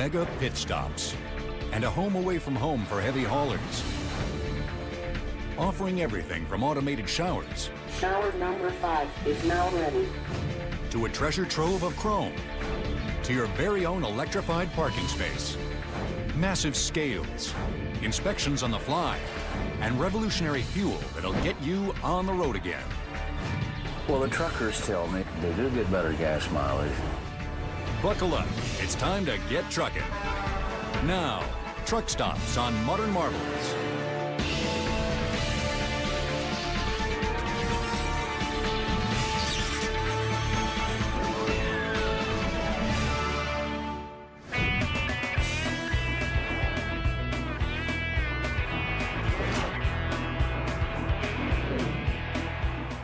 mega pit stops and a home away from home for heavy haulers. Offering everything from automated showers. Shower number 5 is now ready. To a treasure trove of chrome. To your very own electrified parking space. Massive scales, inspections on the fly, and revolutionary fuel that'll get you on the road again. Well, the truckers tell me they do get better gas mileage. Buckle up, it's time to get trucking. Now, truck stops on Modern Marvels.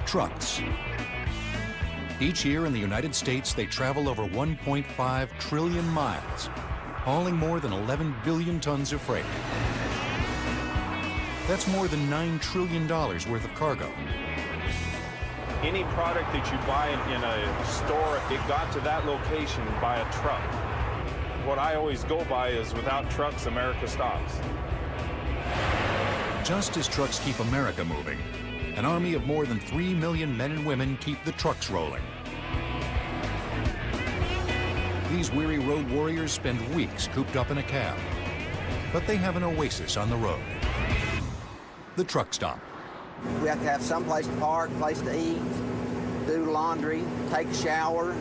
Trucks. Each year in the United States, they travel over 1.5 trillion miles, hauling more than 11 billion tons of freight. That's more than $9 trillion worth of cargo. Any product that you buy in a store, it got to that location by a truck. What I always go by is, without trucks, America stops. Just as trucks keep America moving, an army of more than 3 million men and women keep the trucks rolling. These weary road warriors spend weeks cooped up in a cab, but they have an oasis on the road. The truck stop. We have to have some place to park, place to eat, do laundry, take a shower,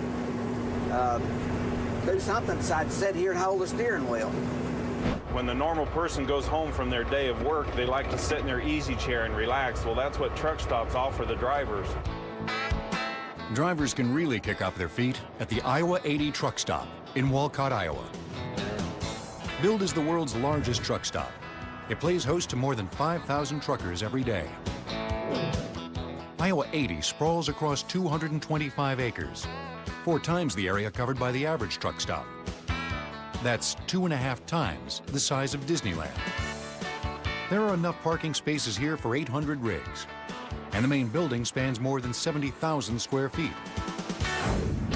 do something besides sit here and hold a steering wheel. When the normal person goes home from their day of work, they like to sit in their easy chair and relax. Well, that's what truck stops offer the drivers. Drivers can really kick up their feet at the Iowa 80 truck stop in Walcott, Iowa. Billed as the world's largest truck stop, it plays host to more than 5,000 truckers every day. Iowa 80 sprawls across 225 acres, 4 times the area covered by the average truck stop. That's 2.5 times the size of Disneyland. There are enough parking spaces here for 800 rigs, and the main building spans more than 70,000 square feet.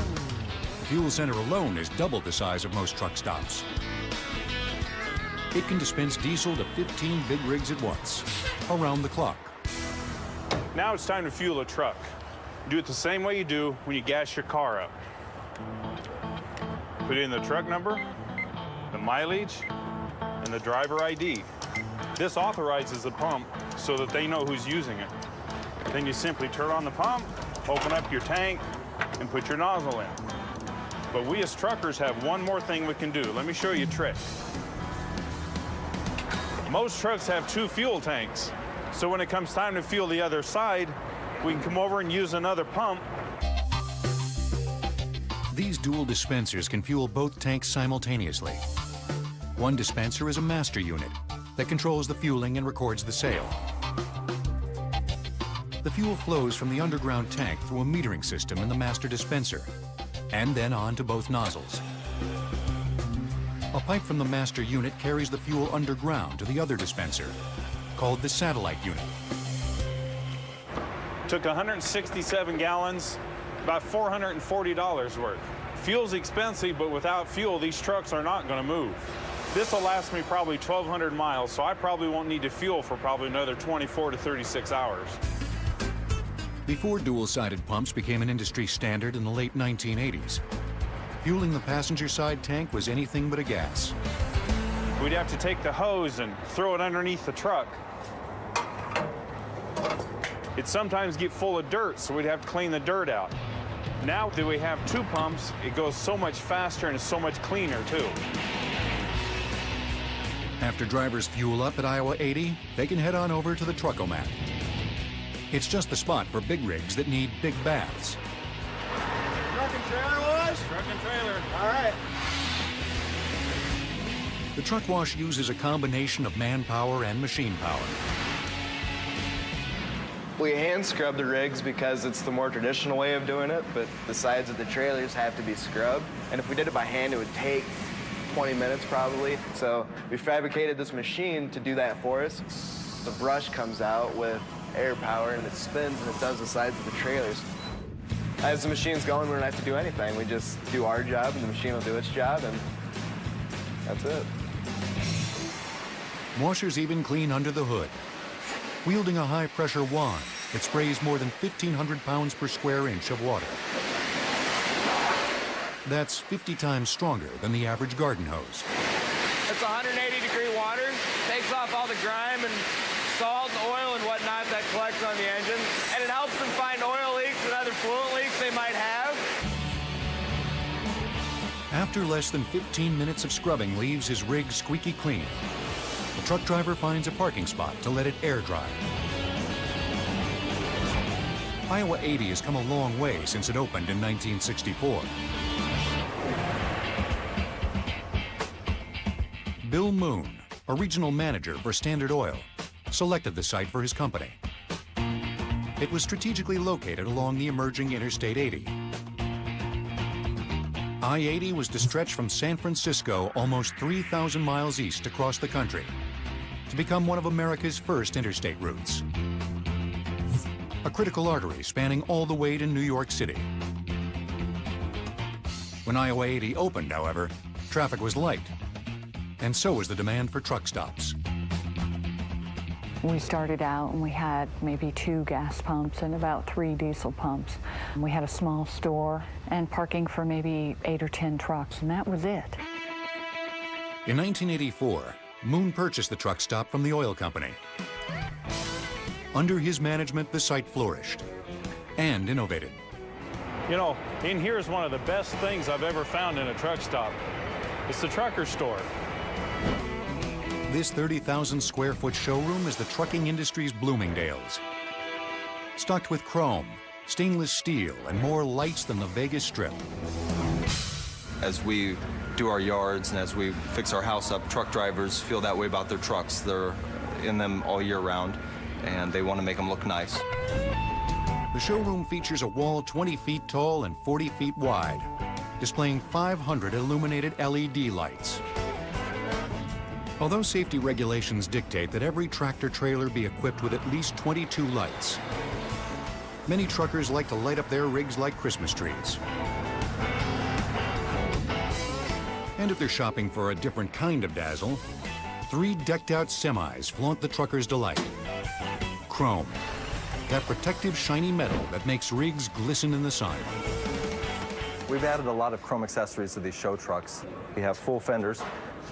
The fuel center alone is double the size of most truck stops. It can dispense diesel to 15 big rigs at once, around the clock. Now it's time to fuel a truck. Do it the same way you do when you gas your car up. Put in the truck number, the mileage, and the driver ID. This authorizes the pump so that they know who's using it. Then you simply turn on the pump, open up your tank, and put your nozzle in. But we as truckers have one more thing we can do. Let me show you a trick. Most trucks have 2 fuel tanks, so when it comes time to fuel the other side, we can come over and use another pump. These dual dispensers can fuel both tanks simultaneously. One dispenser is a master unit that controls the fueling and records the sale. The fuel flows from the underground tank through a metering system in the master dispenser, and then on to both nozzles. A pipe from the master unit carries the fuel underground to the other dispenser, called the satellite unit. Took 167 gallons, about $440 worth. Fuel's expensive, but without fuel, these trucks are not going to move. This will last me probably 1,200 miles, so I probably won't need to fuel for probably another 24 to 36 hours. Before dual-sided pumps became an industry standard in the late 1980s, fueling the passenger side tank was anything but a gas. We'd have to take the hose and throw it underneath the truck. It'd sometimes get full of dirt, so we'd have to clean the dirt out. Now that we have 2 pumps, it goes so much faster and it's so much cleaner, too. After drivers fuel up at Iowa 80, they can head on over to the Truckomat. It's just the spot for big rigs that need big baths. Truck and trailer wash? Truck and trailer. All right. The truck wash uses a combination of manpower and machine power. We hand scrub the rigs because it's the more traditional way of doing it, but the sides of the trailers have to be scrubbed. And if we did it by hand, it would take 20 minutes probably. So we fabricated this machine to do that for us. The brush comes out with air power and it spins and it does the sides of the trailers. As the machine's going, we don't have to do anything. We just do our job and the machine will do its job. And That's it. Washers even clean under the hood. Wielding a high-pressure wand, it sprays more than 1,500 pounds per square inch of water. That's 50 times stronger than the average garden hose. It's 180-degree water, takes off all the grime and salt, oil, and whatnot that collects on the engine, and it helps them find oil leaks and other fluid leaks they might have. After less than 15 minutes of scrubbing leaves his rig squeaky clean, the truck driver finds a parking spot to let it air dry. Iowa 80 has come a long way since it opened in 1964. Bill Moon, a regional manager for Standard Oil, selected the site for his company. It was strategically located along the emerging Interstate 80. I-80 was to stretch from San Francisco almost 3,000 miles east across the country to become one of America's first interstate routes. A critical artery spanning all the way to New York City. When Iowa 80 opened, however, traffic was light, and so was the demand for truck stops. We started out and we had maybe 2 gas pumps and about 3 diesel pumps. We had a small store and parking for maybe 8 or 10 trucks, and that was it. In 1984, Moon purchased the truck stop from the oil company. Under his management, the site flourished and innovated. You know, in here is one of the best things I've ever found in a truck stop. It's the trucker store. This 30,000 square foot showroom is the trucking industry's Bloomingdale's. Stocked with chrome, stainless steel, and more lights than the Vegas Strip. As we do our yards and as we fix our house up, truck drivers feel that way about their trucks. They're in them all year round, and they want to make them look nice. The showroom features a wall 20 feet tall and 40 feet wide, displaying 500 illuminated LED lights. Although safety regulations dictate that every tractor trailer be equipped with at least 22 lights, many truckers like to light up their rigs like Christmas trees. And if they're shopping for a different kind of dazzle, 3 decked-out semis flaunt the trucker's delight. Chrome, that protective shiny metal that makes rigs glisten in the sun. We've added a lot of chrome accessories to these show trucks. We have full fenders,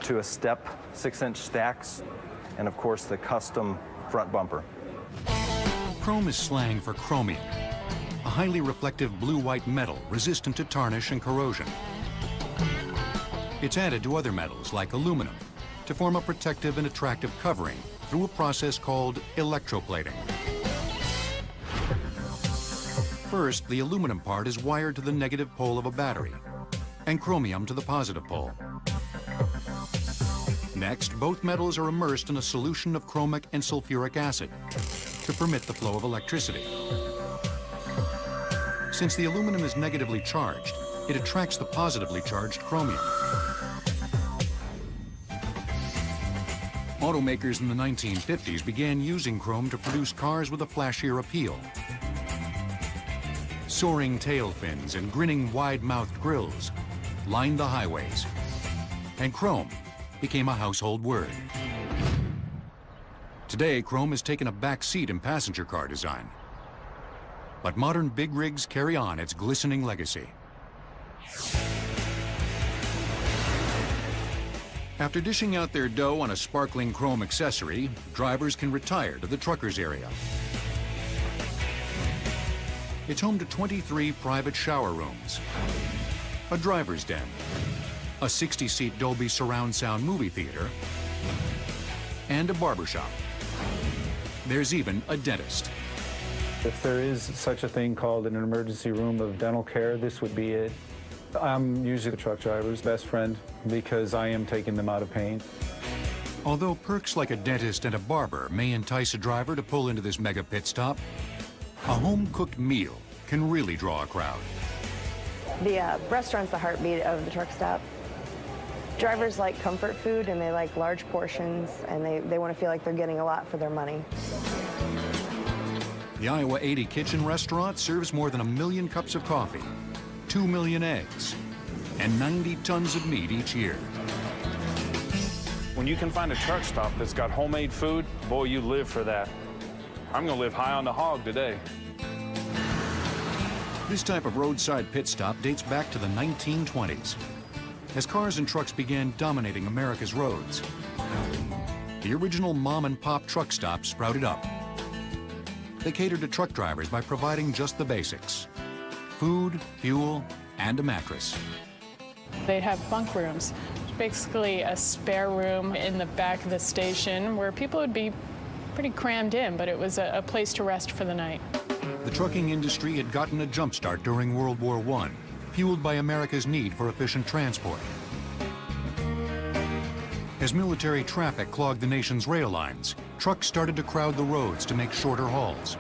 to a step 6-inch stacks, and of course the custom front bumper. Chrome is slang for chromium, a highly reflective blue-white metal resistant to tarnish and corrosion. It's added to other metals like aluminum to form a protective and attractive covering through a process called electroplating. First, the aluminum part is wired to the negative pole of a battery and chromium to the positive pole. Next, both metals are immersed in a solution of chromic and sulfuric acid to permit the flow of electricity. Since the aluminum is negatively charged, it attracts the positively charged chromium. Automakers in the 1950s began using chrome to produce cars with a flashier appeal. Soaring tail fins and grinning wide-mouthed grills lined the highways, and chrome became a household word. Today, chrome has taken a back seat in passenger car design. But modern big rigs carry on its glistening legacy. After dishing out their dough on a sparkling chrome accessory, drivers can retire to the truckers area. It's home to 23 private shower rooms, a driver's den, a 60-seat Dolby surround sound movie theater, and a barbershop. There's even a dentist. If there is such a thing called an emergency room of dental care, this would be it. I'm usually the truck driver's best friend because I am taking them out of pain. Although perks like a dentist and a barber may entice a driver to pull into this mega pit stop, a home-cooked meal can really draw a crowd. The restaurant's the heartbeat of the truck stop. Drivers like comfort food and they like large portions, and they want to feel like they're getting a lot for their money. The Iowa 80 Kitchen Restaurant serves more than 1 million cups of coffee, 2 million eggs, and 90 tons of meat each year. When you can find a truck stop that's got homemade food, boy, you live for that. I'm gonna live high on the hog today. This type of roadside pit stop dates back to the 1920s, as cars and trucks began dominating America's roads. The original mom-and-pop truck stop sprouted up. They catered to truck drivers by providing just the basics: food, fuel, and a mattress. They'd have bunk rooms, basically a spare room in the back of the station where people would be pretty crammed in, but it was a place to rest for the night. The trucking industry had gotten a jump start during World War I, fueled by America's need for efficient transport. As military traffic clogged the nation's rail lines, trucks started to crowd the roads to make shorter hauls.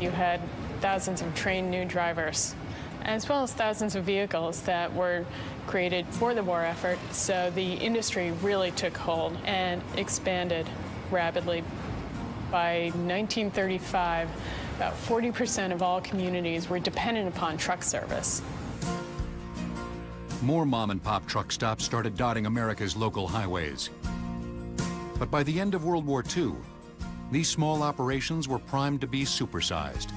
You had thousands of trained new drivers, as well as thousands of vehicles that were created for the war effort, so the industry really took hold and expanded rapidly. By 1935, about 40% of all communities were dependent upon truck service. More mom-and-pop truck stops started dotting America's local highways. But by the end of World War II, these small operations were primed to be supersized.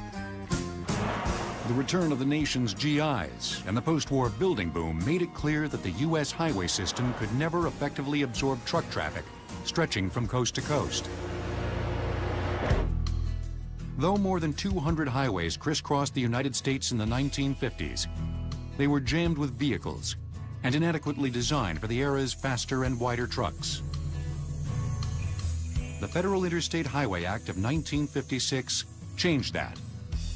The return of the nation's GIs and the post-war building boom made it clear that the U.S. highway system could never effectively absorb truck traffic stretching from coast to coast. Though more than 200 highways crisscrossed the United States in the 1950s, they were jammed with vehicles and inadequately designed for the era's faster and wider trucks. The Federal Interstate Highway Act of 1956 changed that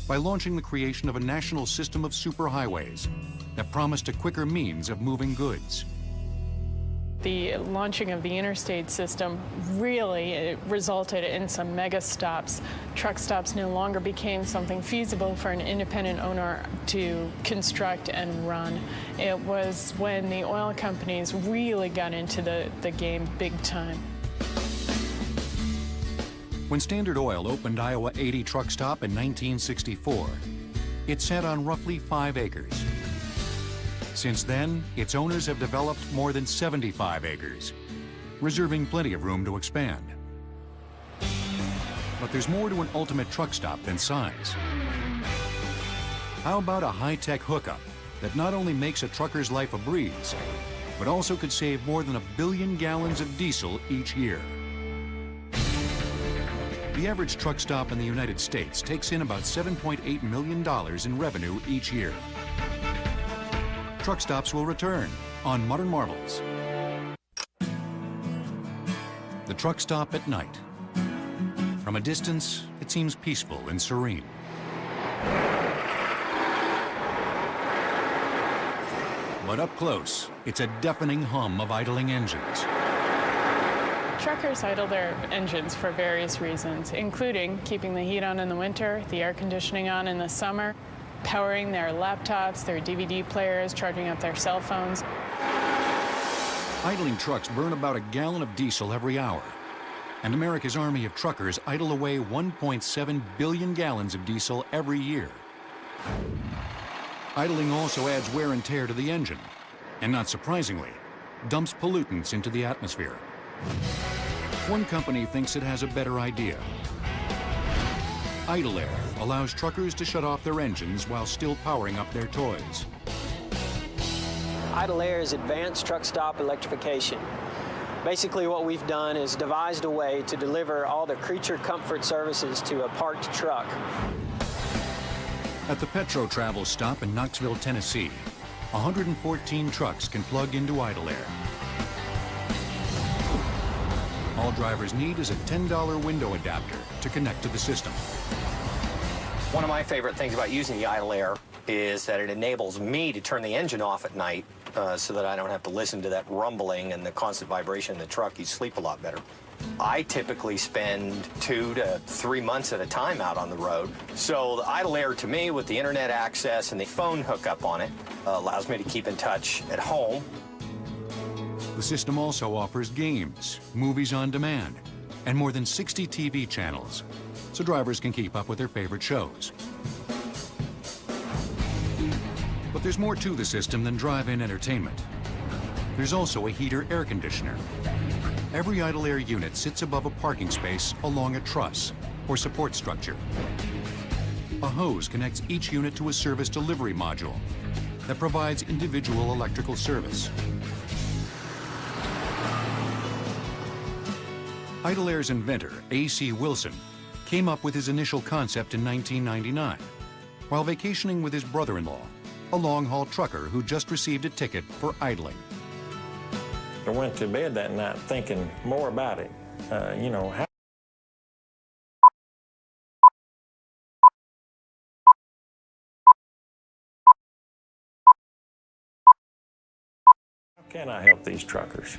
by launching the creation of a national system of superhighways that promised a quicker means of moving goods. The launching of the interstate system really resulted in some mega stops. Truck stops no longer became something feasible for an independent owner to construct and run. It was when the oil companies really got into the game big time. When Standard Oil opened Iowa 80 Truck Stop in 1964, it sat on roughly 5 acres. Since then, its owners have developed more than 75 acres, reserving plenty of room to expand. But there's more to an ultimate truck stop than size. How about a high-tech hookup that not only makes a trucker's life a breeze, but also could save more than 1 billion gallons of diesel each year? The average truck stop in the United States takes in about $7.8 million in revenue each year. Truck stops will return on Modern Marvels. The truck stop at night. From a distance, it seems peaceful and serene. But up close, it's a deafening hum of idling engines. Truckers idle their engines for various reasons, including keeping the heat on in the winter, the air conditioning on in the summer, powering their laptops, their DVD players, charging up their cell phones. Idling trucks burn about a gallon of diesel every hour, and America's army of truckers idle away 1.7 billion gallons of diesel every year. Idling also adds wear and tear to the engine, and not surprisingly, dumps pollutants into the atmosphere. One company thinks it has a better idea. Idle air allows truckers to shut off their engines while still powering up their toys. Idle air is advanced truck stop electrification. Basically what we've done is devised a way to deliver all the creature comfort services to a parked truck. At the Petro Travel stop in Knoxville, Tennessee, 114 trucks can plug into idle air. All drivers need is a $10 window adapter to connect to the system. One of my favorite things about using the idle air is that it enables me to turn the engine off at night so that I don't have to listen to that rumbling and the constant vibration in the truck. You sleep a lot better. I typically spend 2 to 3 months at a time out on the road. So the idle air to me, with the internet access and the phone hookup on it, allows me to keep in touch at home. The system also offers games, movies on demand, and more than 60 TV channels, so drivers can keep up with their favorite shows. But there's more to the system than drive-in entertainment. There's also a heater air conditioner. Every idle air unit sits above a parking space along a truss or support structure. A hose connects each unit to a service delivery module that provides individual electrical service. Idle Air's inventor, A.C. Wilson, came up with his initial concept in 1999 while vacationing with his brother-in-law, a long-haul trucker who just received a ticket for idling. I went to bed that night thinking more about it. You know, how can I help these truckers?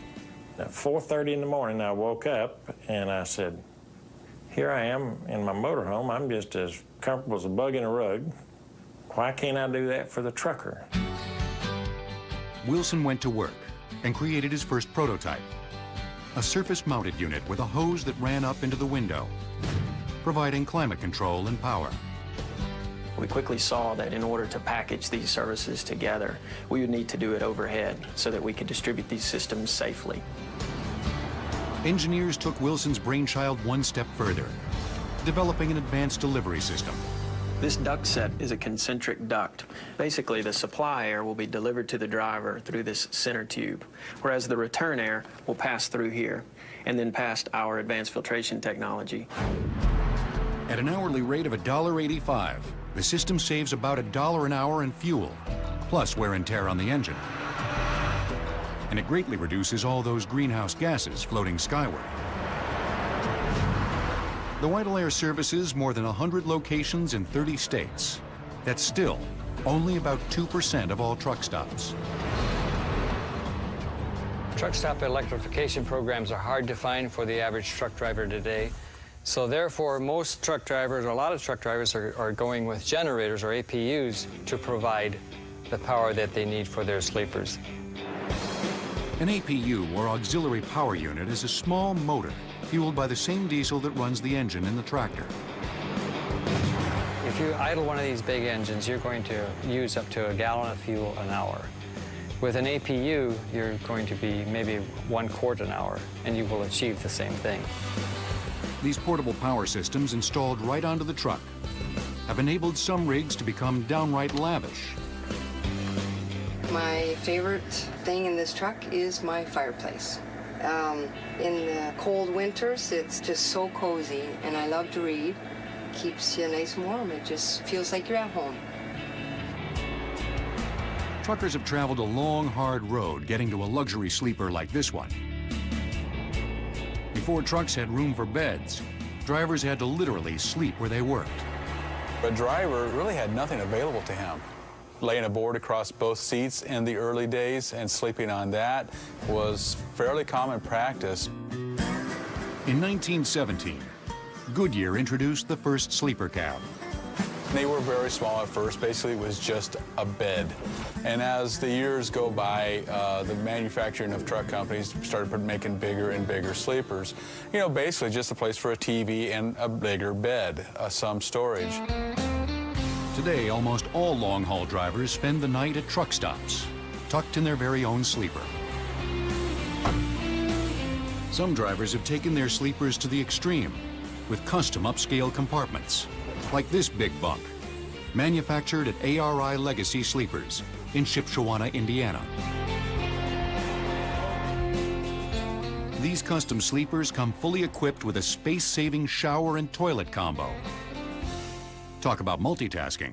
At 4:30 in the morning, I woke up and I said, here I am in my motorhome. I'm just as comfortable as a bug in a rug. Why can't I do that for the trucker? Wilson went to work and created his first prototype, a surface-mounted unit with a hose that ran up into the window, providing climate control and power. We quickly saw that in order to package these services together, we would need to do it overhead so that we could distribute these systems safely. Engineers took Wilson's brainchild one step further, developing an advanced delivery system. This duct set is a concentric duct. Basically, the supply air will be delivered to the driver through this center tube, whereas the return air will pass through here and then past our advanced filtration technology. At an hourly rate of $1.85, the system saves about $1 an hour in fuel, plus wear and tear on the engine. And it greatly reduces all those greenhouse gases floating skyward. The Idle Air services more than 100 locations in 30 states. That's still only about 2% of all truck stops. Truck stop electrification programs are hard to find for the average truck driver today. So therefore, most truck drivers, or a lot of truck drivers, are going with generators or APUs to provide the power that they need for their sleepers. An APU, or auxiliary power unit, is a small motor fueled by the same diesel that runs the engine in the tractor. If you idle one of these big engines, you're going to use up to a gallon of fuel an hour. With an APU, you're going to be maybe 1 quart an hour, and you will achieve the same thing. These portable power systems installed right onto the truck have enabled some rigs to become downright lavish. My favorite thing in this truck is my fireplace. In the cold winters, it's just so cozy, and I love to read. Keeps you nice and warm. It just feels like you're at home. Truckers have traveled a long, hard road getting to a luxury sleeper like this one. Before trucks had room for beds, drivers had to literally sleep where they worked. A driver really had nothing available to him. Laying a board across both seats in the early days and sleeping on that was fairly common practice. In 1917, Goodyear introduced the first sleeper cab. They were very small at first. Basically, it was just a bed. And as the years go by, the manufacturing of truck companies started making bigger and bigger sleepers. You know, basically just a place for a TV and a bigger bed, some storage. Today, almost all long-haul drivers spend the night at truck stops, tucked in their very own sleeper. Some drivers have taken their sleepers to the extreme with custom upscale compartments, like this big bunk, manufactured at ARI Legacy Sleepers in Shipshewana, Indiana. These custom sleepers come fully equipped with a space-saving shower and toilet combo. Talk about multitasking.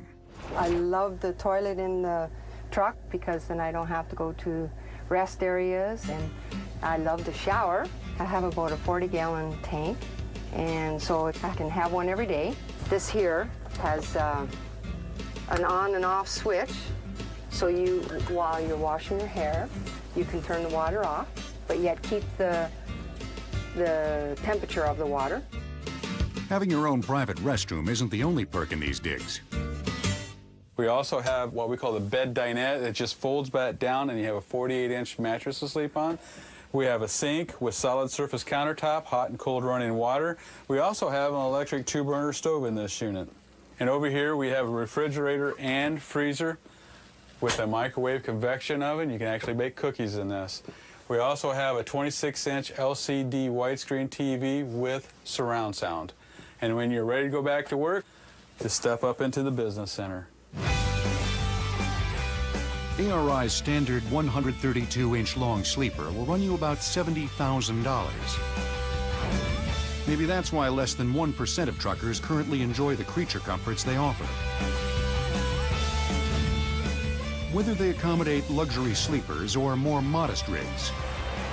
I love the toilet in the truck because then I don't have to go to rest areas, and I love the shower. I have about a 40-gallon tank, and so I can have one every day. This here has an on and off switch, so while you're washing your hair, you can turn the water off, but yet keep the temperature of the water. Having your own private restroom isn't the only perk in these digs. We also have what we call the bed dinette. It just folds back down and you have a 48-inch mattress to sleep on. We have a sink with solid surface countertop, hot and cold running water. We also have an electric 2-burner stove in this unit. And over here we have a refrigerator and freezer with a microwave convection oven. You can actually bake cookies in this. We also have a 26-inch LCD widescreen TV with surround sound. And when you're ready to go back to work, just step up into the business center. ARI's standard 132-inch long sleeper will run you about $70,000. Maybe that's why less than 1% of truckers currently enjoy the creature comforts they offer. Whether they accommodate luxury sleepers or more modest rigs,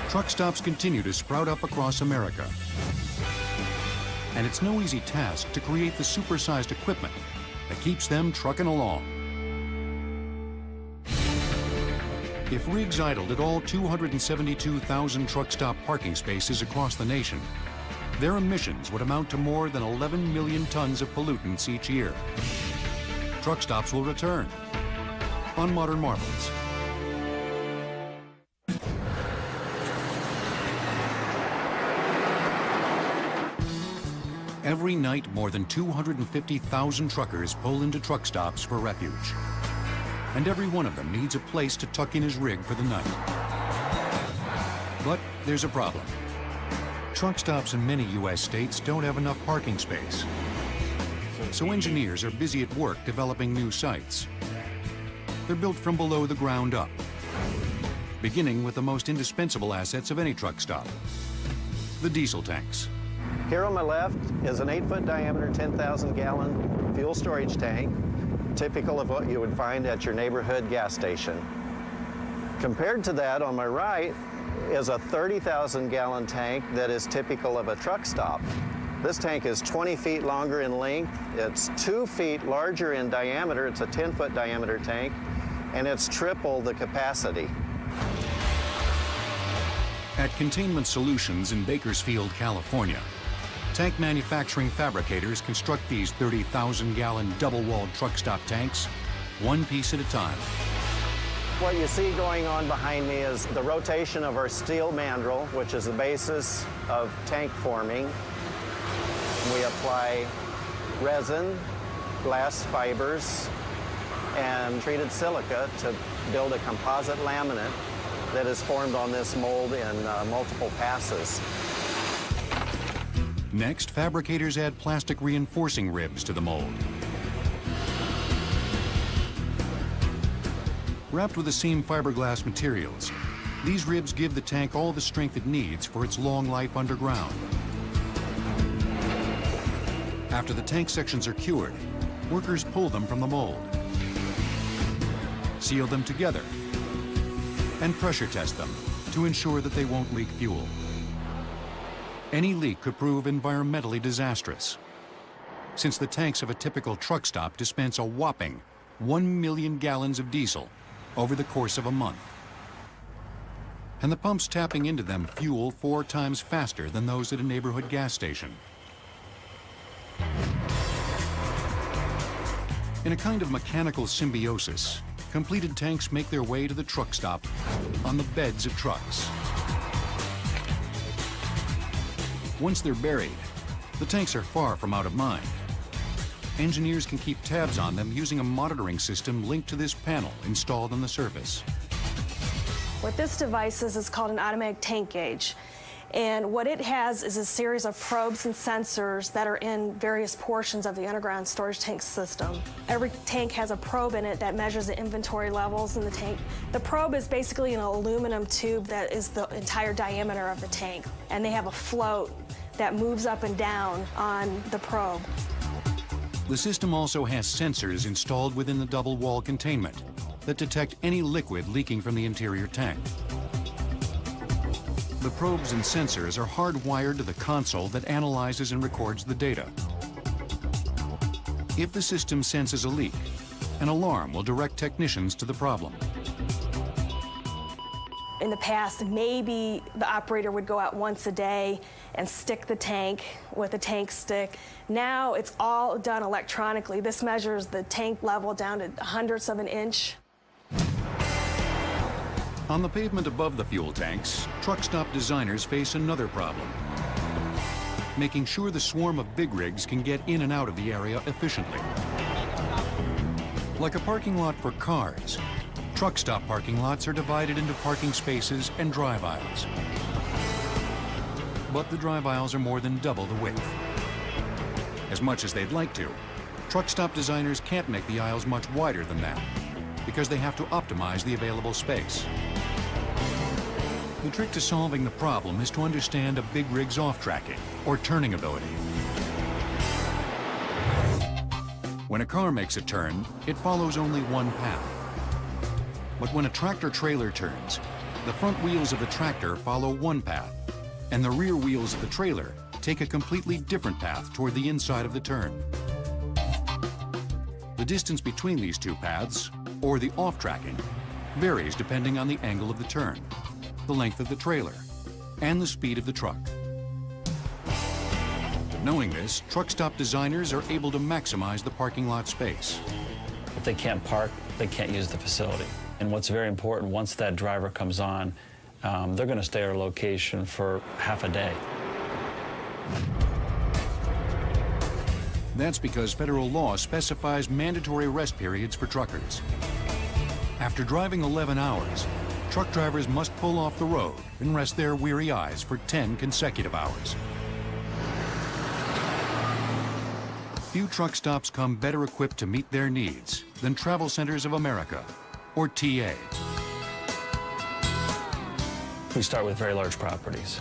truck stops continue to sprout up across America. And it's no easy task to create the supersized equipment that keeps them trucking along. If rigs idled at all 272,000 truck stop parking spaces across the nation, their emissions would amount to more than 11 million tons of pollutants each year. Truck stops will return on Modern Marvels. Every night, more than 250,000 truckers pull into truck stops for refuge. And every one of them needs a place to tuck in his rig for the night. But there's a problem. Truck stops in many U.S. states don't have enough parking space. So engineers are busy at work developing new sites. They're built from below the ground up, beginning with the most indispensable assets of any truck stop, the diesel tanks. Here on my left is an 8-foot diameter, 10,000-gallon fuel storage tank, typical of what you would find at your neighborhood gas station. Compared to that, on my right is a 30,000-gallon tank that is typical of a truck stop. This tank is 20 feet longer in length, it's 2 feet larger in diameter, it's a 10-foot diameter tank, and it's triple the capacity. At Containment Solutions in Bakersfield, California, tank manufacturing fabricators construct these 30,000-gallon double-walled truck stop tanks, one piece at a time. What you see going on behind me is the rotation of our steel mandrel, which is the basis of tank forming. We apply resin, glass fibers, and treated silica to build a composite laminate that is formed on this mold in multiple passes. Next, fabricators add plastic reinforcing ribs to the mold. Wrapped with the same fiberglass materials, these ribs give the tank all the strength it needs for its long life underground. After the tank sections are cured, workers pull them from the mold, seal them together, and pressure test them to ensure that they won't leak fuel. Any leak could prove environmentally disastrous, since the tanks of a typical truck stop dispense a whopping 1 million gallons of diesel over the course of a month. And the pumps tapping into them fuel 4 times faster than those at a neighborhood gas station. In a kind of mechanical symbiosis, completed tanks make their way to the truck stop on the beds of trucks. Once they're buried, the tanks are far from out of mind. Engineers can keep tabs on them using a monitoring system linked to this panel installed on the surface. What this device is called an automatic tank gauge. And what it has is a series of probes and sensors that are in various portions of the underground storage tank system. Every tank has a probe in it that measures the inventory levels in the tank. The probe is basically an aluminum tube that is the entire diameter of the tank. And they have a float that moves up and down on the probe. The system also has sensors installed within the double wall containment that detect any liquid leaking from the interior tank. The probes and sensors are hardwired to the console that analyzes and records the data. If the system senses a leak, an alarm will direct technicians to the problem. In the past, maybe the operator would go out once a day and stick the tank with a tank stick. Now it's all done electronically. This measures the tank level down to hundredths of an inch. On the pavement above the fuel tanks, truck stop designers face another problem: making sure the swarm of big rigs can get in and out of the area efficiently. Like a parking lot for cars, Truck stop parking lots are divided into parking spaces and drive aisles. But the drive aisles are more than double the width. As much as they'd like to, truck stop designers can't make the aisles much wider than that because they have to optimize the available space. The trick to solving the problem is to understand a big rig's off-tracking or turning ability. When a car makes a turn, it follows only one path. But when a tractor-trailer turns, the front wheels of the tractor follow one path, and the rear wheels of the trailer take a completely different path toward the inside of the turn. The distance between these two paths, or the off-tracking, varies depending on the angle of the turn, the length of the trailer, and the speed of the truck. Knowing this, truck stop designers are able to maximize the parking lot space. If they can't park, they can't use the facility. And what's very important, once that driver comes on, they're going to stay at our location for half a day. That's because federal law specifies mandatory rest periods for truckers. After driving 11 hours, truck drivers must pull off the road and rest their weary eyes for 10 consecutive hours. Few truck stops come better equipped to meet their needs than Travel Centers of America, or TA. We start with very large properties.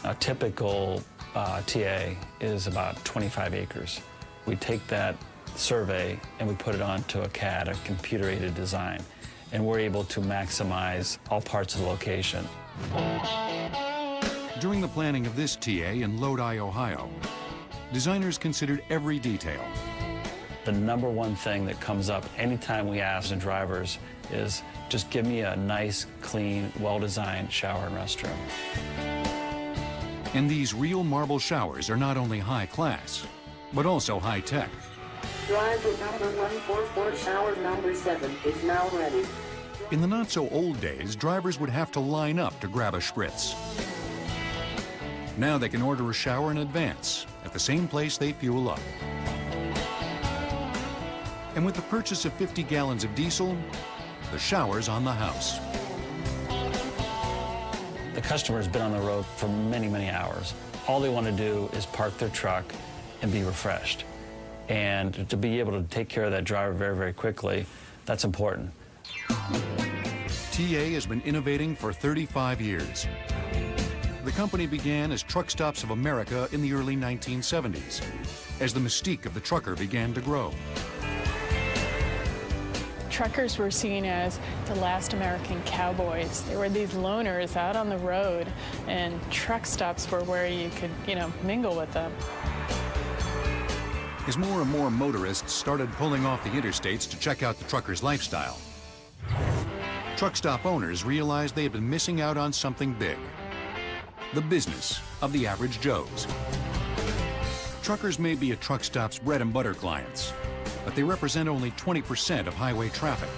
A typical TA is about 25 acres. We take that survey and we put it onto a CAD, a computer-aided design, and we're able to maximize all parts of the location. During the planning of this TA in Lodi, Ohio, designers considered every detail. The number one thing that comes up anytime we ask the drivers is, just give me a nice, clean, well-designed shower and restroom. And these real marble showers are not only high class, but also high tech. Driver number 144, shower number 7 is now ready. In the not so old days, drivers would have to line up to grab a spritz. Now they can order a shower in advance at the same place they fuel up. And with the purchase of 50 gallons of diesel, the shower's on the house. The customer's been on the road for many, many hours. All they want to do is park their truck and be refreshed. And to be able to take care of that driver very, very quickly, that's important. TA has been innovating for 35 years. The company began as Truck Stops of America in the early 1970s, as the mystique of the trucker began to grow. Truckers were seen as the last American cowboys. They were these loners out on the road, and truck stops were where you could, mingle with them. As more and more motorists started pulling off the interstates to check out the trucker's lifestyle, truck stop owners realized they had been missing out on something big: the business of the average Joes. Truckers may be a truck stop's bread and butter clients, but they represent only 20% of highway traffic.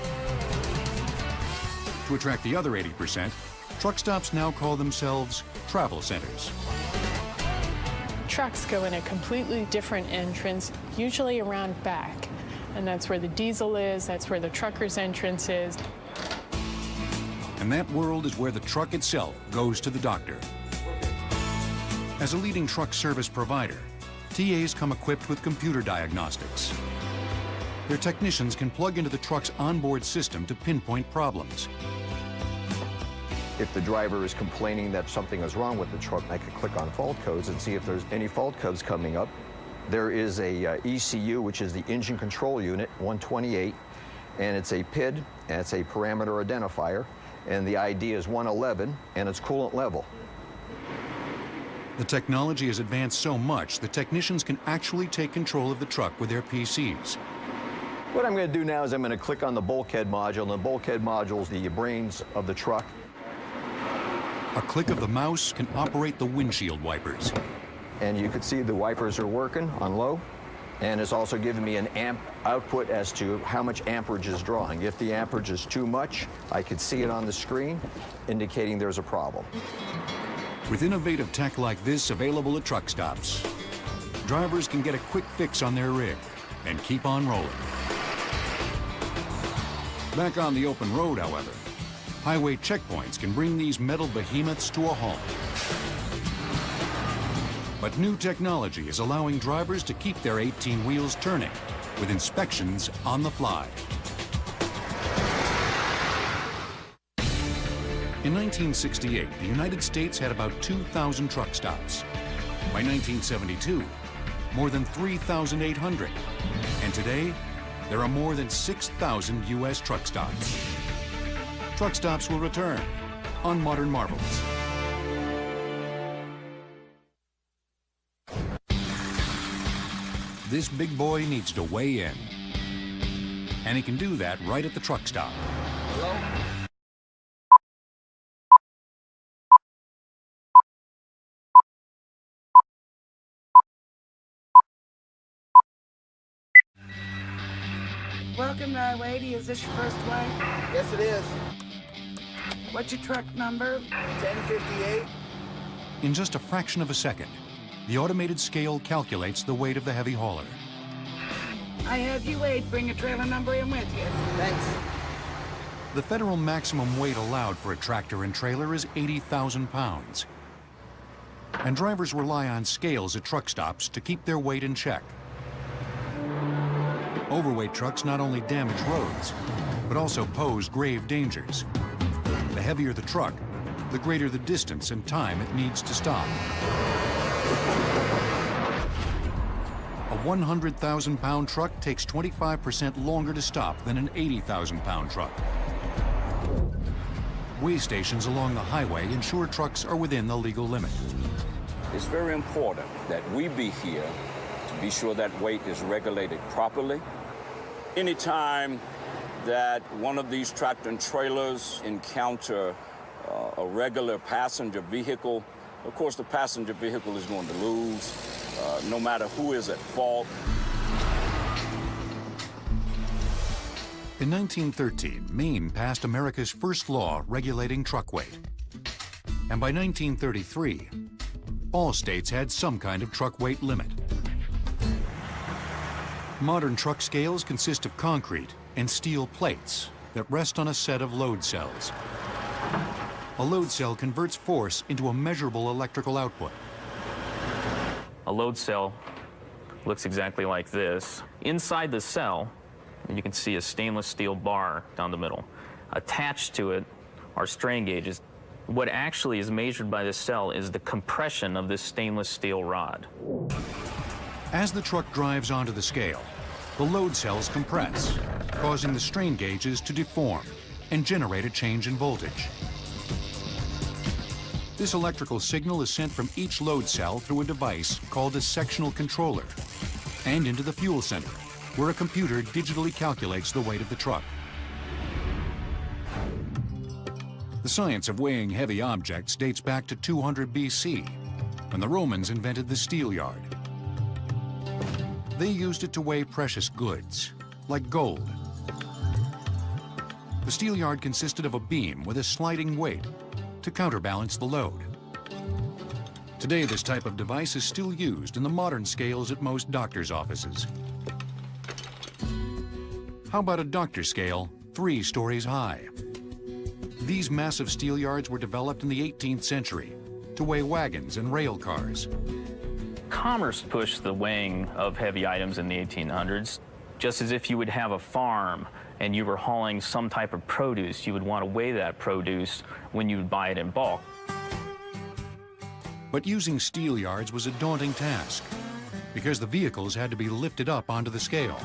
To attract the other 80%, truck stops now call themselves travel centers. Trucks go in a completely different entrance, usually around back. And that's where the diesel is, that's where the trucker's entrance is. And that world is where the truck itself goes to the doctor. As a leading truck service provider, TAs come equipped with computer diagnostics. Their technicians can plug into the truck's onboard system to pinpoint problems. If the driver is complaining that something is wrong with the truck, I could click on fault codes and see if there's any fault codes coming up. There is a ECU, which is the engine control unit, 128, and it's a PID, and it's a parameter identifier, and the ID is 111, and it's coolant level. The technology has advanced so much that technicians can actually take control of the truck with their PCs. What I'm going to do now is I'm going to click on the bulkhead module, and the bulkhead module is the brains of the truck. A click of the mouse can operate the windshield wipers. And you can see the wipers are working on low, and it's also giving me an amp output as to how much amperage is drawing. If the amperage is too much, I could see it on the screen, indicating there's a problem. With innovative tech like this available at truck stops, drivers can get a quick fix on their rig and keep on rolling. Back on the open road, however, highway checkpoints can bring these metal behemoths to a halt. But new technology is allowing drivers to keep their 18 wheels turning with inspections on the fly. In 1968, the United States had about 2,000 truck stops. By 1972, more than 3,800. And today, there are more than 6,000 U.S. truck stops. Truck stops will return on Modern Marvels. This big boy needs to weigh in. And he can do that right at the truck stop. Hello? Welcome to I-80. Is this your first flight? Yes, it is. What's your truck number? 1058. In just a fraction of a second, the automated scale calculates the weight of the heavy hauler. I have you weighed. Bring your trailer number in with you. Thanks. The federal maximum weight allowed for a tractor and trailer is 80,000 pounds. And drivers rely on scales at truck stops to keep their weight in check. Overweight trucks not only damage roads, but also pose grave dangers. The heavier the truck, the greater the distance and time it needs to stop. A 100,000-pound truck takes 25% longer to stop than an 80,000-pound truck. Weigh stations along the highway ensure trucks are within the legal limit. It's very important that we be here to be sure that weight is regulated properly. Anytime that one of these tractor and trailers encounter a regular passenger vehicle, of course the passenger vehicle is going to lose, no matter who is at fault. In 1913, Maine passed America's first law regulating truck weight. And by 1933, all states had some kind of truck weight limit. Modern truck scales consist of concrete and steel plates that rest on a set of load cells. A load cell converts force into a measurable electrical output. A load cell looks exactly like this. Inside the cell, you can see a stainless steel bar down the middle. Attached to it are strain gauges. What actually is measured by this cell is the compression of this stainless steel rod. As the truck drives onto the scale, the load cells compress, causing the strain gauges to deform and generate a change in voltage. This electrical signal is sent from each load cell through a device called a sectional controller and into the fuel center, where a computer digitally calculates the weight of the truck. The science of weighing heavy objects dates back to 200 BC, when the Romans invented the steelyard. They used it to weigh precious goods, like gold. The steelyard consisted of a beam with a sliding weight to counterbalance the load. Today, this type of device is still used in the modern scales at most doctors' offices. How about a doctor scale 3 stories high? These massive steelyards were developed in the 18th century to weigh wagons and rail cars. Commerce pushed the weighing of heavy items in the 1800s. Just as if you would have a farm and you were hauling some type of produce, you would want to weigh that produce when you would buy it in bulk. But using steelyards was a daunting task because the vehicles had to be lifted up onto the scale.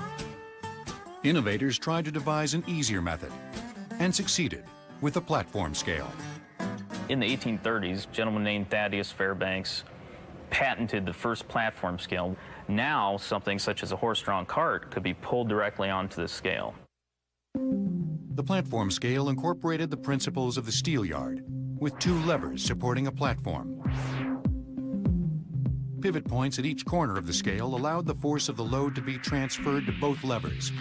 Innovators tried to devise an easier method and succeeded with the platform scale. In the 1830s, a gentleman named Thaddeus Fairbanks patented the first platform scale. Now, something such as a horse-drawn cart could be pulled directly onto the scale. The platform scale incorporated the principles of the steelyard with 2 levers supporting a platform. Pivot points at each corner of the scale allowed the force of the load to be transferred to both levers.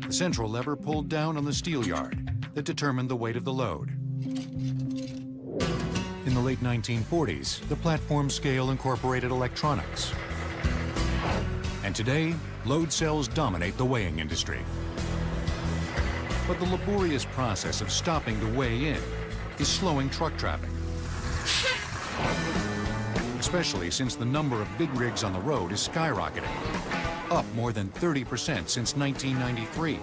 The central lever pulled down on the steelyard that determined the weight of the load. In the late 1940s, the platform scale incorporated electronics. And today, load cells dominate the weighing industry. But the laborious process of stopping to weigh in is slowing truck traffic. Especially since the number of big rigs on the road is skyrocketing, up more than 30% since 1993.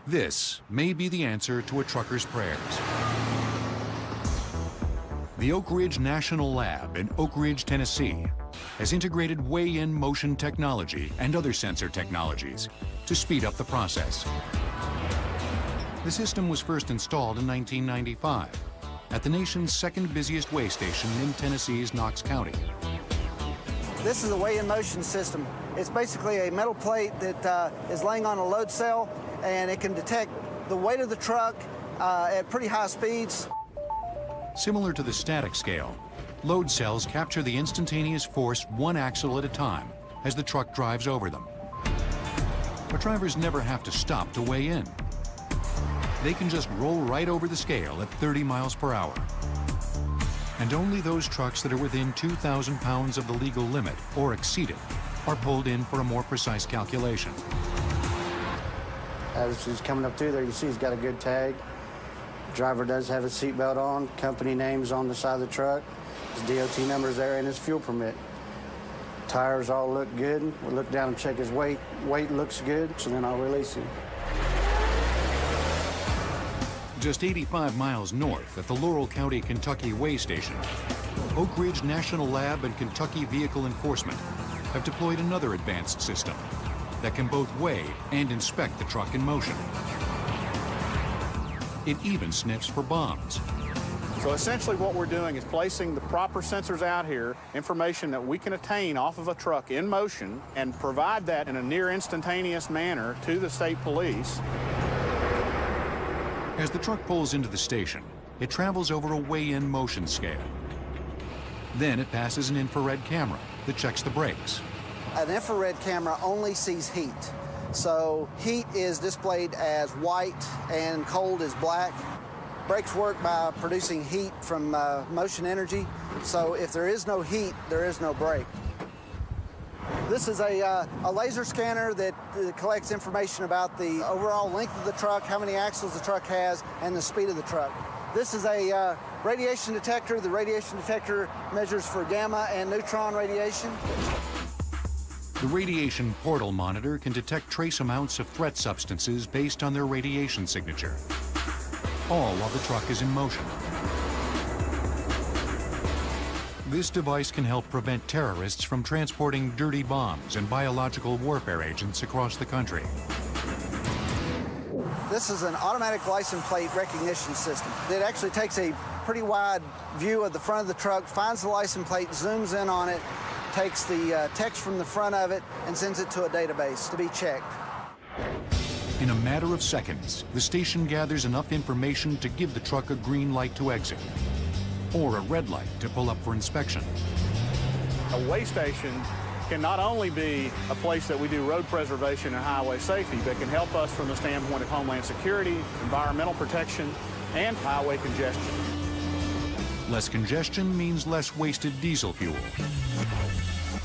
This may be the answer to a trucker's prayers. The Oak Ridge National Lab in Oak Ridge, Tennessee, has integrated weigh-in motion technology and other sensor technologies to speed up the process. The system was first installed in 1995 at the nation's second busiest weigh station in Tennessee's Knox County. This is a weigh-in motion system. It's basically a metal plate that is laying on a load cell, and it can detect the weight of the truck at pretty high speeds. Similar to the static scale, load cells capture the instantaneous force one axle at a time as the truck drives over them. But drivers never have to stop to weigh in. They can just roll right over the scale at 30 miles per hour. And only those trucks that are within 2,000 pounds of the legal limit or exceed it are pulled in for a more precise calculation. As he's coming up through there, you see he's got a good tag. Driver does have his seatbelt on, company names on the side of the truck, his DOT number's there, and his fuel permit. Tires all look good. We'll look down and check his weight. Weight looks good, so then I'll release him. Just 85 miles north at the Laurel County, Kentucky weigh station, Oak Ridge National Lab and Kentucky Vehicle Enforcement have deployed another advanced system that can both weigh and inspect the truck in motion. It even sniffs for bombs. So essentially what we're doing is placing the proper sensors out here, information that we can attain off of a truck in motion, and provide that in a near instantaneous manner to the state police. As the truck pulls into the station, it travels over a weigh-in motion scale. Then it passes an infrared camera that checks the brakes. An infrared camera only sees heat. So heat is displayed as white and cold is black. Brakes work by producing heat from motion energy. So if there is no heat, there is no brake. This is a laser scanner that collects information about the overall length of the truck, how many axles the truck has, and the speed of the truck. This is a radiation detector. The radiation detector measures for gamma and neutron radiation. The radiation portal monitor can detect trace amounts of threat substances based on their radiation signature, all while the truck is in motion. This device can help prevent terrorists from transporting dirty bombs and biological warfare agents across the country. This is an automatic license plate recognition system. It actually takes a pretty wide view of the front of the truck, finds the license plate, zooms in on it, takes the text from the front of it, and sends it to a database to be checked. In a matter of seconds, the station gathers enough information to give the truck a green light to exit, or a red light to pull up for inspection. A weigh station can not only be a place that we do road preservation and highway safety, but can help us from the standpoint of homeland security, environmental protection, and highway congestion. Less congestion means less wasted diesel fuel.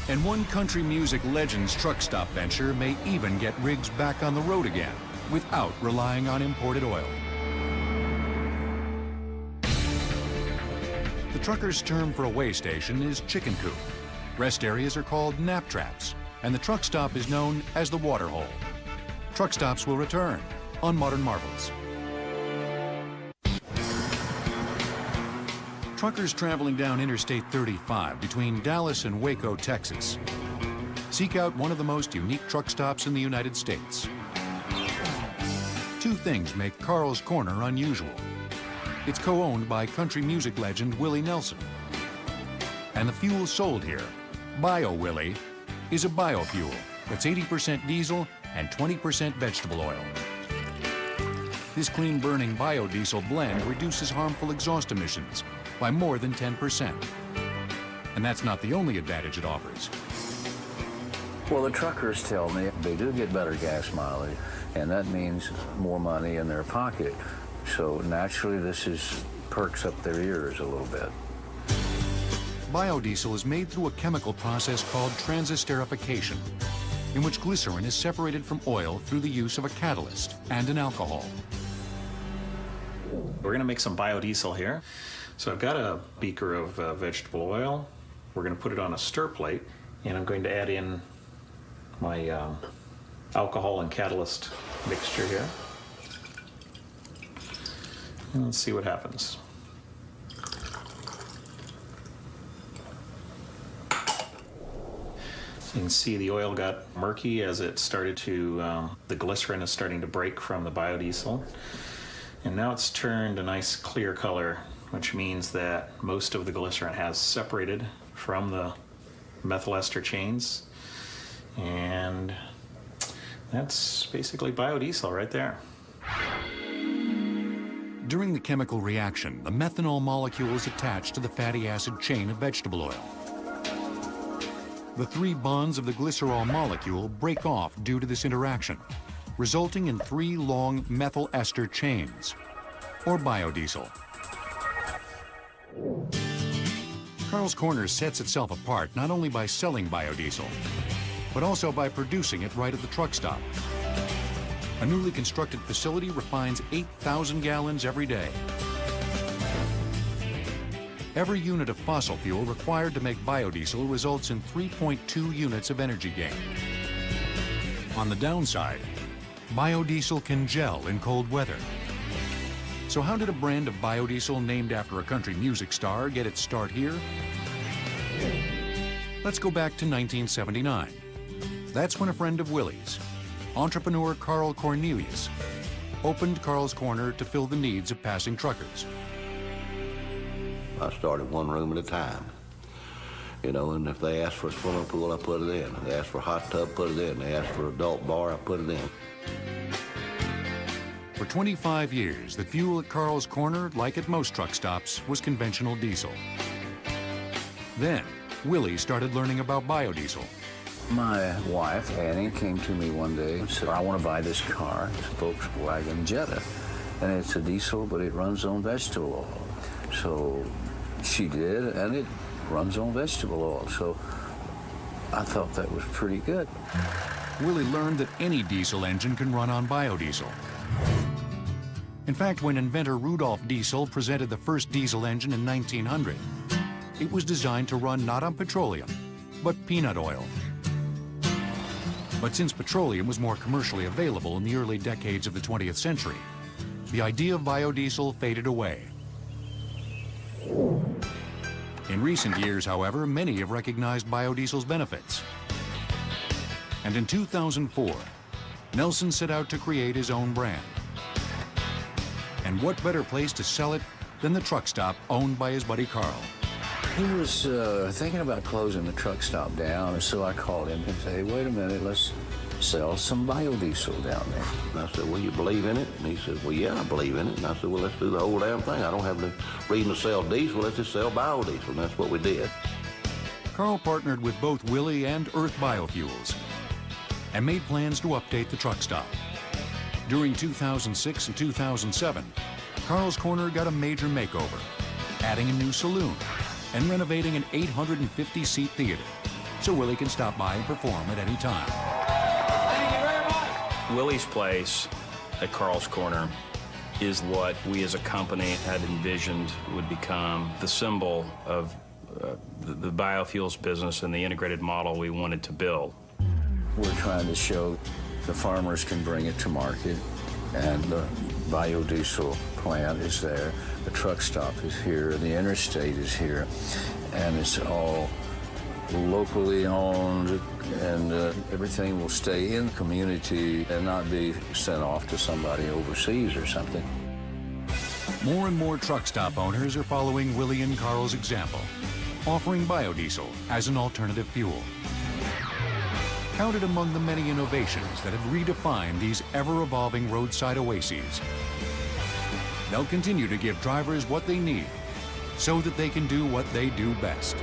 And one country music legend's truck stop venture may even get rigs back on the road again without relying on imported oil. The trucker's term for a weigh station is chicken coop. Rest areas are called nap traps, and the truck stop is known as the water hole. Truck stops will return on Modern Marvels. Truckers traveling down Interstate 35 between Dallas and Waco, Texas, seek out one of the most unique truck stops in the United States. Two things make Carl's Corner unusual. It's co-owned by country music legend Willie Nelson. And the fuel sold here, Bio Willie, is a biofuel that's 80% diesel and 20% vegetable oil. This clean-burning biodiesel blend reduces harmful exhaust emissions by more than 10%. And that's not the only advantage it offers. Well, the truckers tell me they do get better gas mileage, and that means more money in their pocket. So naturally, this perks up their ears a little bit. Biodiesel is made through a chemical process called transesterification. in which glycerin is separated from oil through the use of a catalyst and an alcohol. We're going to make some biodiesel here. So I've got a beaker of vegetable oil. We're going to put it on a stir plate, and I'm going to add in my alcohol and catalyst mixture here. And let's see what happens. You can see the oil got murky as it started to, the glycerin is starting to break from the biodiesel. And now it's turned a nice clear color, which means that most of the glycerin has separated from the methyl ester chains. And that's basically biodiesel right there. During the chemical reaction, the methanol molecule is attached to the fatty acid chain of vegetable oil. The three bonds of the glycerol molecule break off due to this interaction, resulting in three long methyl ester chains, or biodiesel. Carl's Corner sets itself apart not only by selling biodiesel, but also by producing it right at the truck stop. A newly constructed facility refines 8,000 gallons every day. Every unit of fossil fuel required to make biodiesel results in 3.2 units of energy gain. On the downside, biodiesel can gel in cold weather. So how did a brand of biodiesel named after a country music star get its start here? Let's go back to 1979. That's when a friend of Willie's, entrepreneur Carl Cornelius, opened Carl's Corner to fill the needs of passing truckers. I started one room at a time, you know, and if they asked for a swimming pool, I put it in. If they asked for a hot tub, put it in. They asked for an adult bar, I put it in. For 25 years, the fuel at Carl's Corner, like at most truck stops, was conventional diesel. Then, Willie started learning about biodiesel. My wife, Annie, came to me one day and said, I want to buy this car. It's a Volkswagen Jetta. And it's a diesel, but it runs on vegetable oil. So she did, and it runs on vegetable oil. So I thought that was pretty good. Willie learned that any diesel engine can run on biodiesel. In fact, when inventor Rudolf Diesel presented the first diesel engine in 1900, it was designed to run not on petroleum, but peanut oil. But since petroleum was more commercially available in the early decades of the 20th century, the idea of biodiesel faded away. In recent years, however, many have recognized biodiesel's benefits. And in 2004, Nelson set out to create his own brand. And what better place to sell it than the truck stop owned by his buddy Carl? He was thinking about closing the truck stop down, and so I called him and said, hey, wait a minute, let's sell some biodiesel down there. And I said, well, you believe in it? And he said, well, yeah, I believe in it. And I said, well, let's do the whole damn thing. I don't have the reason to sell diesel. Let's just sell biodiesel. And that's what we did. Carl partnered with both Willie and Earth Biofuels and made plans to update the truck stop. During 2006 and 2007, Carl's Corner got a major makeover, adding a new saloon and renovating an 850-seat theater so Willie can stop by and perform at any time. Thank you very much. Willie's Place at Carl's Corner is what we as a company had envisioned would become the symbol of the biofuels business and the integrated model we wanted to build. We're trying to show the farmers can bring it to market, and the biodiesel plant is there, the truck stop is here, the interstate is here, and it's all locally owned, and everything will stay in the community and not be sent off to somebody overseas or something. More and more truck stop owners are following Willie and Carl's example, offering biodiesel as an alternative fuel. Counted among the many innovations that have redefined these ever-evolving roadside oases. They'll continue to give drivers what they need so that they can do what they do best.